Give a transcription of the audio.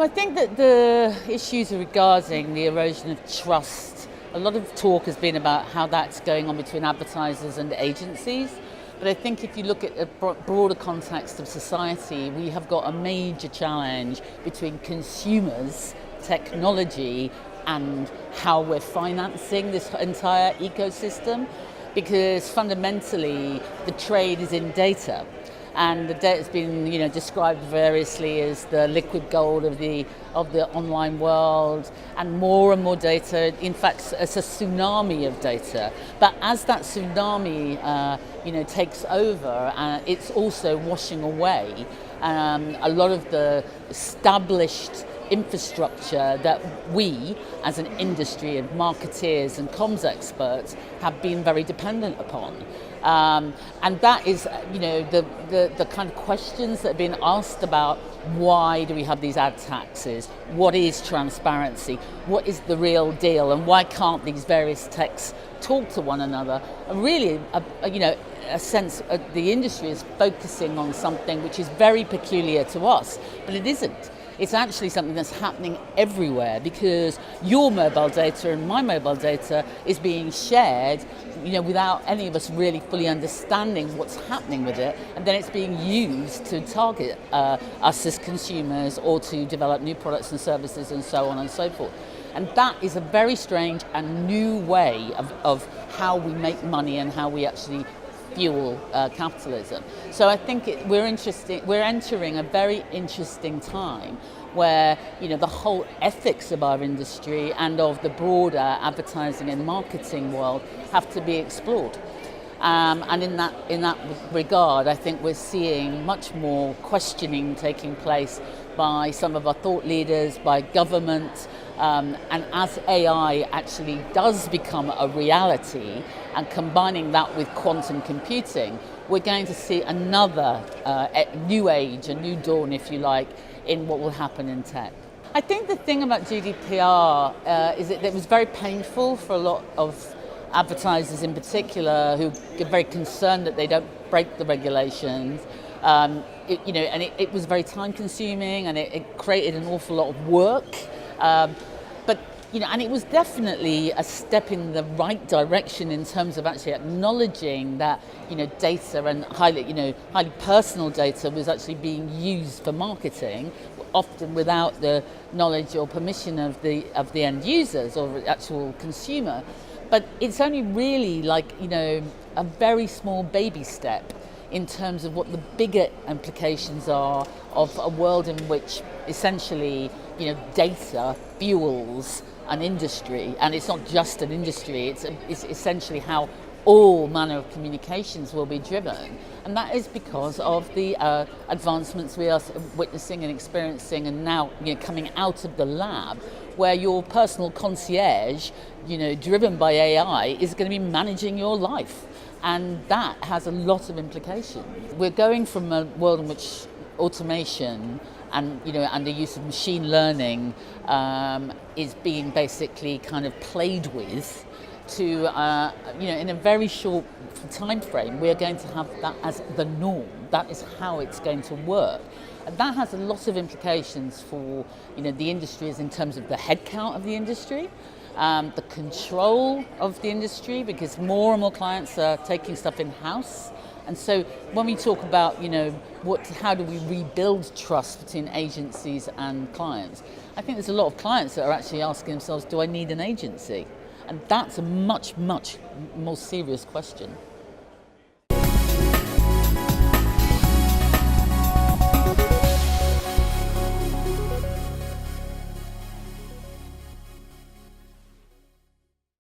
I think that the issues regarding the erosion of trust, a lot of talk has been about how that's going on between advertisers and agencies. But I think if you look at the broader context of society, we have got a major challenge between consumers, technology, and how we're financing this entire ecosystem. Because fundamentally, the trade is in data. And the data has been, described variously as the liquid gold of the online world, and more data. In fact, it's a tsunami of data. But as that tsunami, takes over, it's also washing away a lot of the established infrastructure that we, as an industry of marketeers and comms experts, have been very dependent upon. And that is, the kind of questions that have been asked about why do we have these ad taxes? What is transparency? What is the real deal? And why can't these various techs talk to one another? And really, a sense the industry is focusing on something which is very peculiar to us, but it isn't. It's actually something that's happening everywhere, because your mobile data and my mobile data is being shared, without any of us really fully understanding what's happening with it, and then it's being used to target us as consumers or to develop new products and services and so on and so forth. And that is a very strange and new way of how we make money and how we actually fuel capitalism. So I think we're entering a very interesting time where the whole ethics of our industry and of the broader advertising and marketing world have to be explored. And in that regard, I think we're seeing much more questioning taking place by some of our thought leaders, by government, and as AI actually does become a reality, and combining that with quantum computing, we're going to see another new age, a new dawn, if you like, in what will happen in tech. I think the thing about GDPR is that it was very painful for a lot of advertisers in particular, who get very concerned that they don't break the regulations. It was very time consuming, and it created an awful lot of work. And it was definitely a step in the right direction in terms of actually acknowledging that, data and highly personal data was actually being used for marketing, often without the knowledge or permission of the end users or the actual consumer. But it's only really a very small baby step in terms of what the bigger implications are of a world in which essentially, data fuels an industry. And it's not just an industry, it's essentially how all manner of communications will be driven. And that is because of the advancements we are witnessing and experiencing, and now coming out of the lab, where your personal concierge, driven by AI, is going to be managing your life. And that has a lot of implications. We're going from a world in which automation and the use of machine learning is being basically kind of played with, to in a very short time frame, we are going to have that as the norm. That is how it's going to work. And that has a lot of implications for the industries in terms of the headcount of the industry, the control of the industry, because more and more clients are taking stuff in-house. And so when we talk about, how do we rebuild trust between agencies and clients, I think there's a lot of clients that are actually asking themselves, do I need an agency? And that's a much, much more serious question.